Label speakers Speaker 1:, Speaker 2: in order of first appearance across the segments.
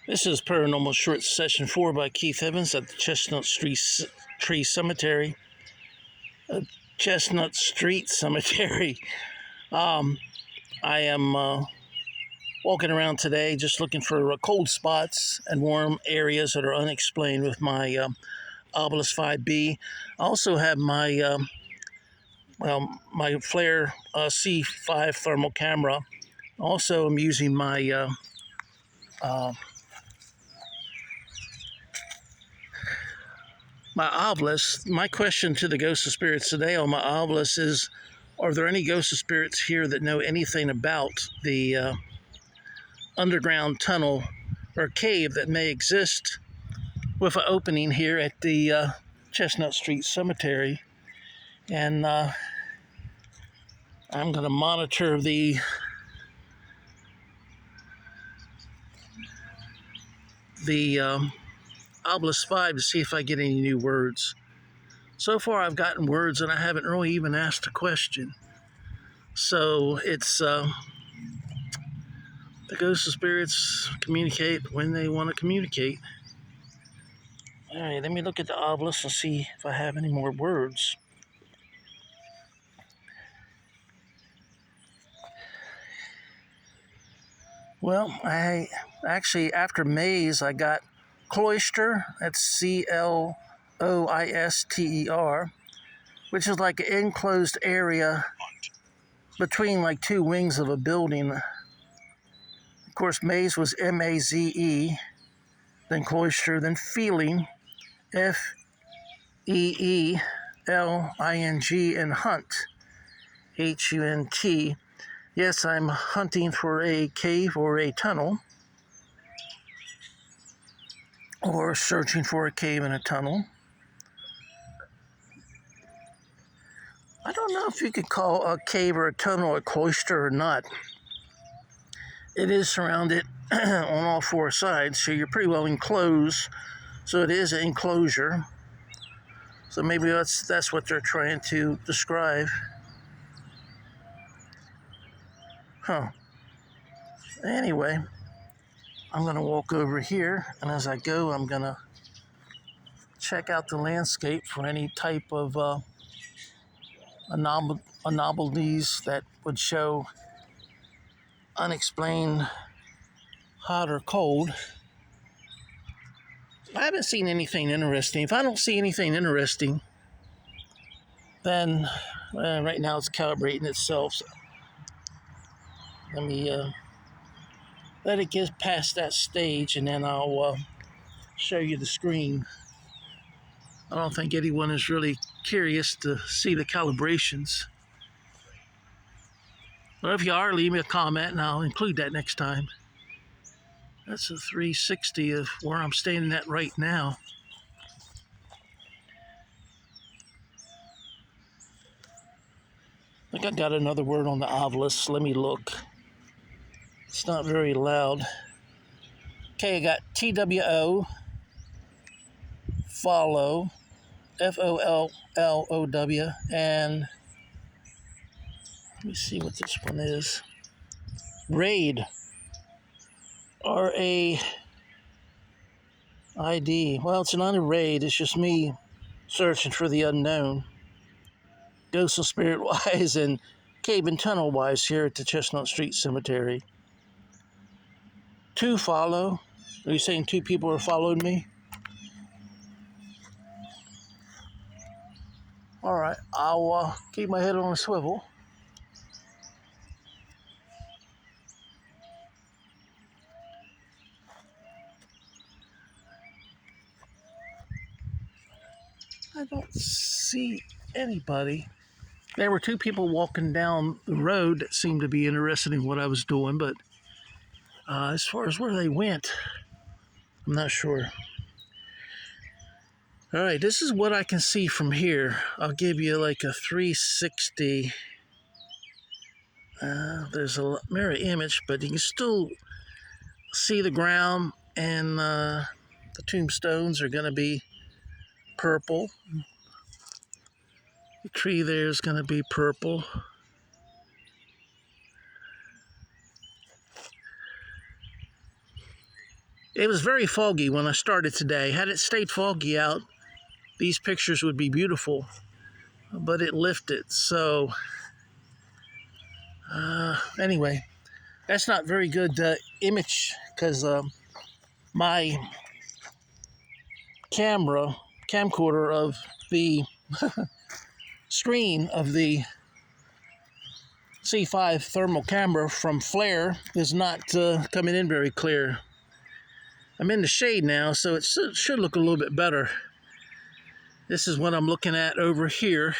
Speaker 1: This is Paranormal Short Session 4 by Keith Evans at the Chestnut Tree Cemetery. Chestnut Street Cemetery. I am walking around today just looking for cold spots and warm areas that are unexplained with my Obelisk 5B. I also have my my Flare C5 thermal camera. Also, I'm using my my obelisk. My question to the ghosts of spirits today on my obelisk is, are there any ghosts of spirits here that know anything about the underground tunnel or cave that may exist with an opening here at the Chestnut Street Cemetery? And I'm going to monitor the Obelisk 5 to see if I get any new words. So far I've gotten words and I haven't really even asked a question. So it's the ghosts of spirits communicate when they want to communicate. All right, let me look at the obelisk and see if I have any more words. Well, I actually, after maze, I got cloister. That's Cloister, which is like an enclosed area between like two wings of a building. Of course, maze was M-A-Z-E, then cloister, then feeling, F-E-E-L-I-N-G, and hunt, H-U-N-T. Yes, I'm hunting for a cave or a tunnel, or searching for a cave and a tunnel. I don't know if you could call a cave or a tunnel a cloister or not. It is surrounded on all four sides, so you're pretty well enclosed. So it is an enclosure. So maybe that's what they're trying to describe. Huh. Anyway, I'm going to walk over here, and as I go, I'm going to check out the landscape for any type of anomalies that would show unexplained hot or cold. I haven't seen anything interesting. If I don't see anything interesting, then right now it's calibrating itself. So let me let it get past that stage, and then I'll show you the screen. I don't think anyone is really curious to see the calibrations. But if you are, leave me a comment and I'll include that next time. That's a 360 of where I'm standing at right now. I think I got another word on the obelisk. Let me look. It's not very loud. Okay, I got TWO, follow, FOLLOW, and let me see what this one is. Raid, RAID. Well, it's not a raid, it's just me searching for the unknown. Ghost and spirit wise and cave and tunnel wise here at the Chestnut Street Cemetery. Two follow. Are you saying two people are following me? All right, I'll keep my head on a swivel. I don't see anybody. There were two people walking down the road that seemed to be interested in what I was doing, but as far as where they went, I'm not sure. All right, this is what I can see from here. I'll give you like a 360. There's a mirror image, but you can still see the ground, and the tombstones are going to be purple. The tree there is going to be purple. It was very foggy when I started today. Had it stayed foggy out, these pictures would be beautiful, but it lifted. So anyway, that's not very good image because my camcorder of the screen of the C5 thermal camera from Flare is not coming in very clear. I'm in the shade now, so it should look a little bit better. This is what I'm looking at over here.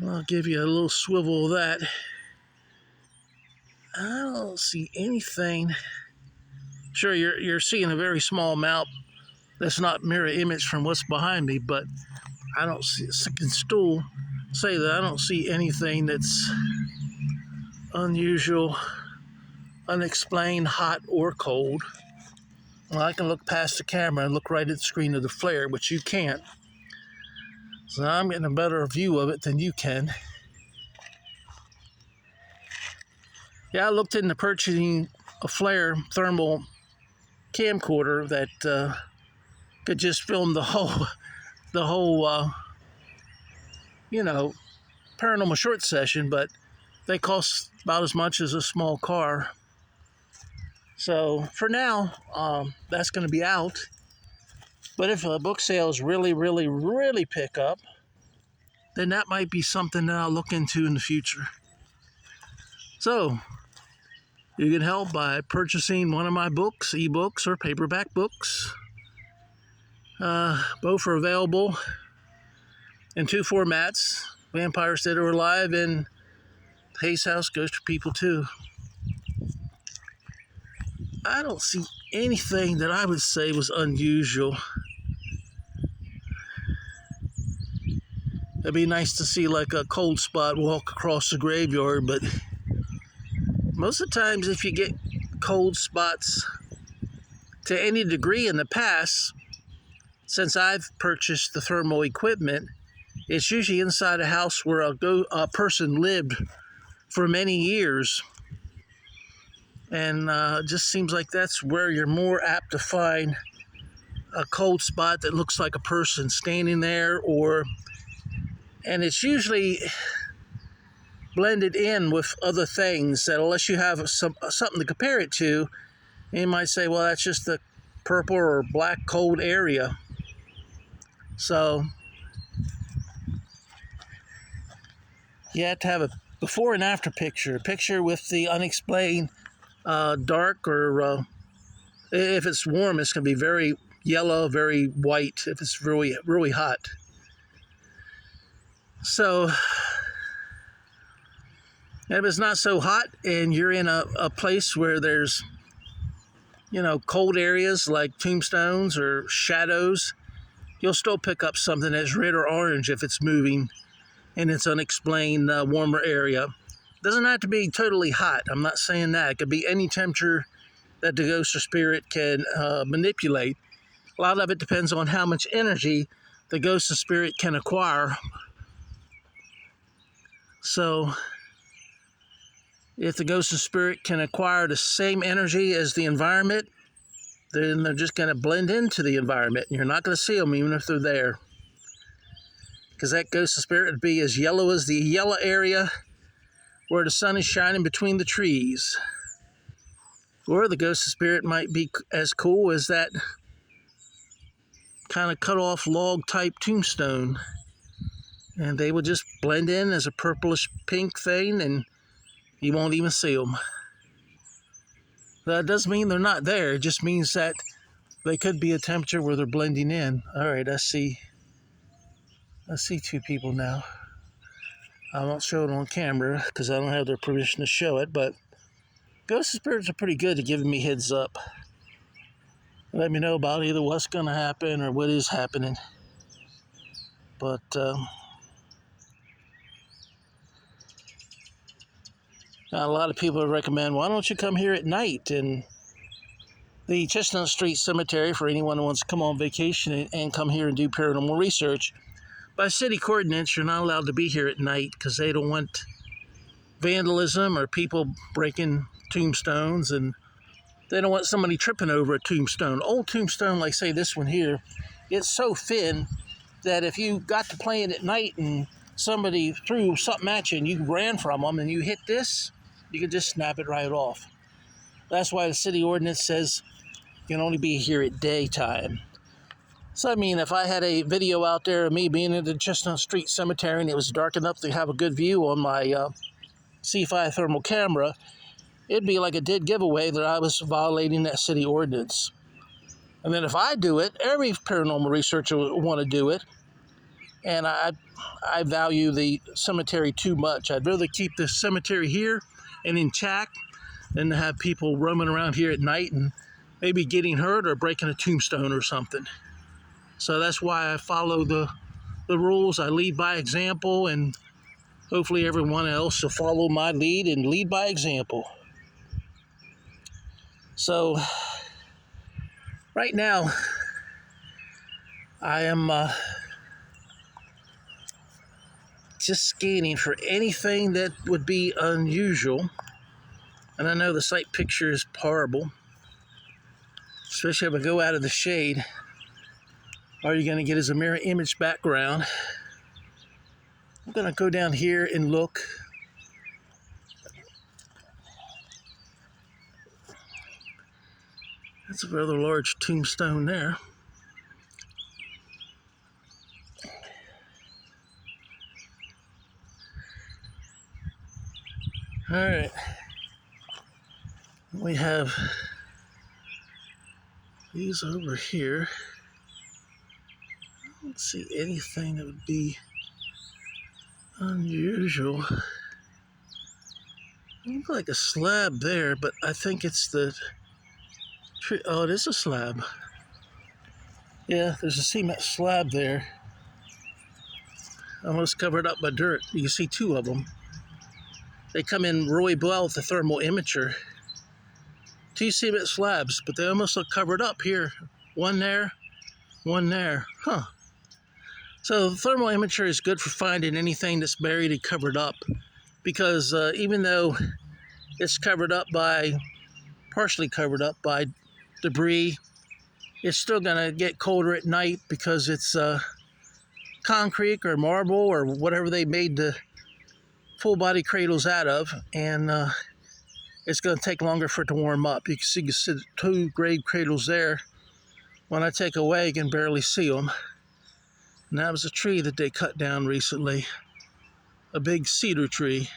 Speaker 1: I'll give you a little swivel of that. I don't see anything. Sure, you're seeing a very small amount. That's not mirror image from what's behind me, but I don't see. I can still say that I don't see anything that's unusual, unexplained, hot or cold. Well, I can look past the camera and look right at the screen of the Flare, which you can't. So I'm getting a better view of it than you can. Yeah, I looked into purchasing a Flare thermal camcorder that could just film the whole paranormal short session, but they cost about as much as a small car. So for now, that's going to be out. But if book sales really pick up, then that might be something that I'll look into in the future. So you can help by purchasing one of my books, ebooks or paperback books. Both are available in 2 formats: Vampires Dead or Alive and Hayes House Ghost for People 2. I don't see anything that I would say was unusual. It'd be nice to see like a cold spot walk across the graveyard, but most of the times if you get cold spots to any degree in the past, since I've purchased the thermal equipment, it's usually inside a house where a person lived for many years. And it just seems like that's where you're more apt to find a cold spot that looks like a person standing there, and it's usually blended in with other things that, unless you have something to compare it to, you might say, well, that's just the purple or black cold area. So you have to have a before and after picture, a picture with the unexplained dark, or if it's warm, it's going to be very yellow, very white if it's really hot. So if it's not so hot and you're in a place where there's cold areas like tombstones or shadows, you'll still pick up something that's red or orange if it's moving in its unexplained warmer area. Doesn't have to be totally hot. I'm not saying that. It could be any temperature that the ghost or spirit can manipulate. A lot of it depends on how much energy the ghost or spirit can acquire. So if the ghost or spirit can acquire the same energy as the environment, then they're just going to blend into the environment. You're not going to see them even if they're there, because that ghost or spirit would be as yellow as the yellow area where the sun is shining between the trees. Or the ghost or spirit might be as cool as that kind of cut off log type tombstone, and they will just blend in as a purplish pink thing and you won't even see them. That doesn't mean they're not there. It just means that they could be a temperature where they're blending in. All right, I see 2 people now. I won't show it on camera because I don't have their permission to show it, but ghost spirits are pretty good at giving me heads up. Let me know about either what's going to happen or what is happening. But a lot of people recommend, why don't you come here at night? And the Chestnut Street Cemetery, for anyone who wants to come on vacation and come here and do paranormal research, by city coordinates, you're not allowed to be here at night because they don't want vandalism or people breaking tombstones and They don't want somebody tripping over a tombstone. Old tombstone, like say this one here, it's so thin that if you got to playing at night and somebody threw something at you and you ran from them and you hit this, you could just snap it right off. That's why the city ordinance says you can only be here at daytime. So I mean, if I had a video out there of me being in the Chestnut Street Cemetery and it was dark enough to have a good view on my C5 thermal camera, it'd be like a dead giveaway that I was violating that city ordinance. And then if I do it, every paranormal researcher would want to do it. And I value the cemetery too much. I'd rather keep the cemetery here and intact than to have people roaming around here at night and maybe getting hurt or breaking a tombstone or something. So that's why I follow the rules. I lead by example, and hopefully everyone else will follow my lead and lead by example. So right now, I am just scanning for anything that would be unusual. And I know the sight picture is horrible, especially if I go out of the shade. All you're going to get is a mirror image background. I'm going to go down here and look. That's a rather large tombstone there. All right. We have these over here. I don't see anything that would be unusual. It looks like a slab there, but I think it's the tree. Oh, it is a slab. Yeah, there's a cement slab there, almost covered up by dirt. You can see two of them. They come in really well with the thermal imager. Two cement slabs, but they almost look covered up here. One there, one there. Huh. So the thermal imager is good for finding anything that's buried and covered up, because even though it's partially covered up by debris, it's still gonna get colder at night because it's concrete or marble or whatever they made the full body cradles out of, and it's gonna take longer for it to warm up. You can see the two grave cradles there. When I take away, you can barely see them. And that was a tree that they cut down recently, a big cedar tree.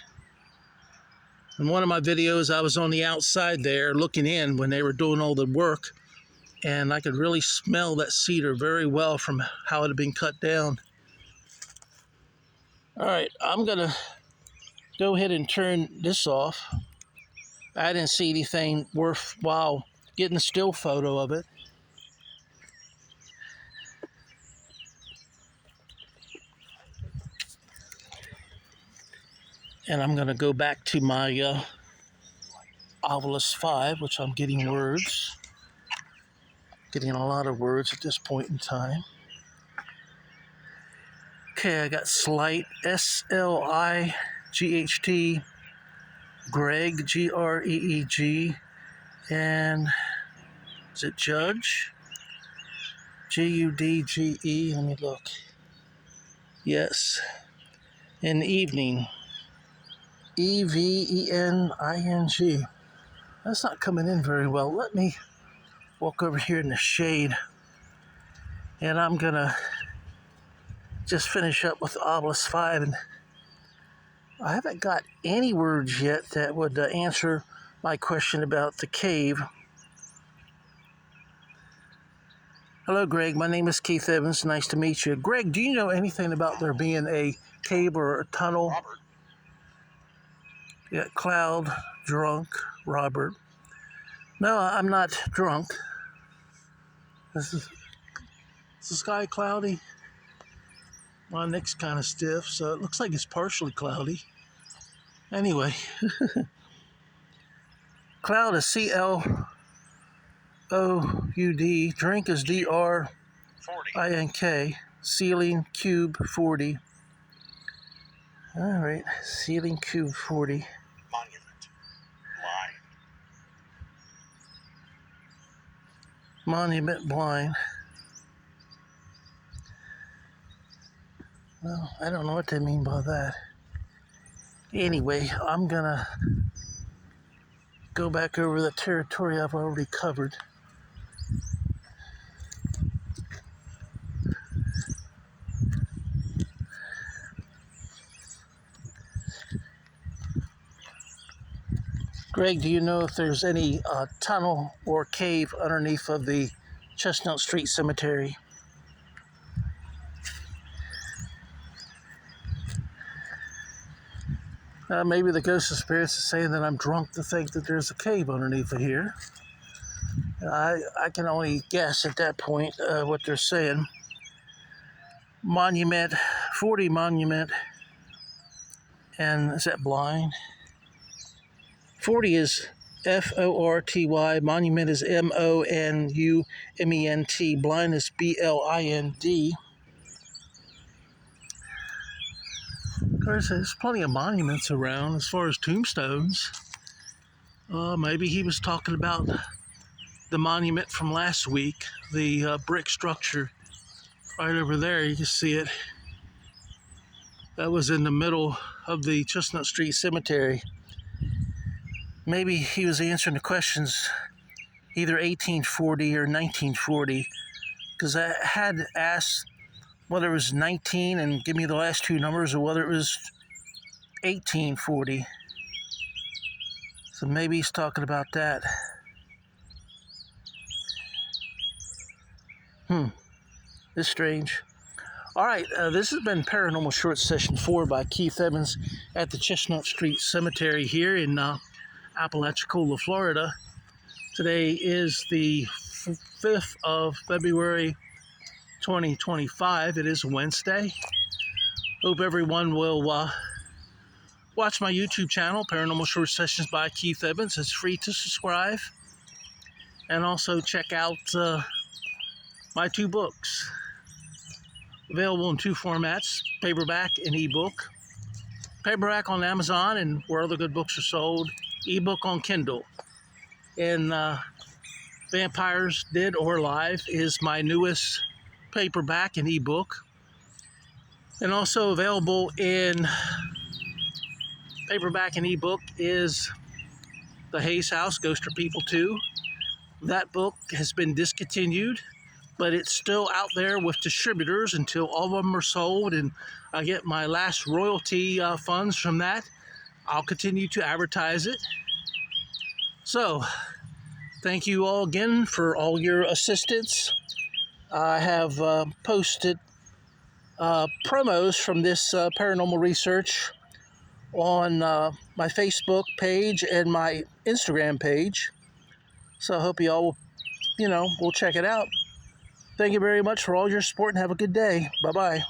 Speaker 1: In one of my videos, I was on the outside there looking in when they were doing all the work, and I could really smell that cedar very well from how it had been cut down. All right, I'm gonna go ahead and turn this off. I didn't see anything worthwhile getting a still photo of it. And I'm gonna go back to my Ovilus 5, which I'm getting words. Getting a lot of words at this point in time. Okay, I got Slight, S-L-I-G-H-T, Greg, G-R-E-E-G, and is it Judge? G-U-D-G-E, let me look. Yes, in evening, E-V-E-N-I-N-G. That's not coming in very well. Let me walk over here in the shade, and I'm gonna just finish up with Ovilus 5, and I haven't got any words yet that would answer my question about the cave. Hello, Greg. My name is Keith Evans. Nice to meet you. Greg, do you know anything about there being a cave or a tunnel?
Speaker 2: Robert.
Speaker 1: Yeah, Cloud, drunk, Robert. No, I'm not drunk. Is the sky cloudy? My neck's kind of stiff, so it looks like it's partially cloudy. Anyway, Cloud is C-L-O-U-D. Drink is D-R-I-N-K. Ceiling, cube, 40. All right, ceiling, cube, 40.
Speaker 2: Monument. Line.
Speaker 1: Monument blind. Well, I don't know what they mean by that. Anyway, I'm gonna go back over the territory I've already covered. Greg, do you know if there's any tunnel or cave underneath of the Chestnut Street Cemetery? Maybe the ghost of spirits is saying that I'm drunk to think that there's a cave underneath of here. I can only guess at that point what they're saying. Monument, 40 monument, and is that blind? 40 is F-O-R-T-Y, monument is M-O-N-U-M-E-N-T, blind is B-L-I-N-D. Of course, there's plenty of monuments around as far as tombstones. Maybe he was talking about the monument from last week, the brick structure right over there. You can see it. That was in the middle of the Chestnut Street Cemetery. Maybe he was answering the questions either 1840 or 1940, because I had asked whether it was 19 and give me the last two numbers, or whether it was 1840. So maybe he's talking about that. It's strange. All right, this has been Paranormal Short Session 4 by Keith Evans at the Chestnut Street Cemetery here in Apalachicola, Florida. Today is the 5th of February, 2025. It is Wednesday. Hope everyone will watch my YouTube channel, Paranormal Short Sessions by Keith Evans. It's free to subscribe. And also check out my two books. Available in two formats, paperback and ebook. Paperback on Amazon and where other good books are sold. Ebook on Kindle. And Vampires Dead or Alive is my newest paperback and ebook. And also available in paperback and ebook is The Hayes House, Ghost or People 2. That book has been discontinued, but it's still out there with distributors until all of them are sold and I get my last royalty funds from that. I'll continue to advertise it. So, thank you all again for all your assistance. I have posted promos from this paranormal research on my Facebook page and my Instagram page. So I hope you all will check it out. Thank you very much for all your support and have a good day. Bye-bye.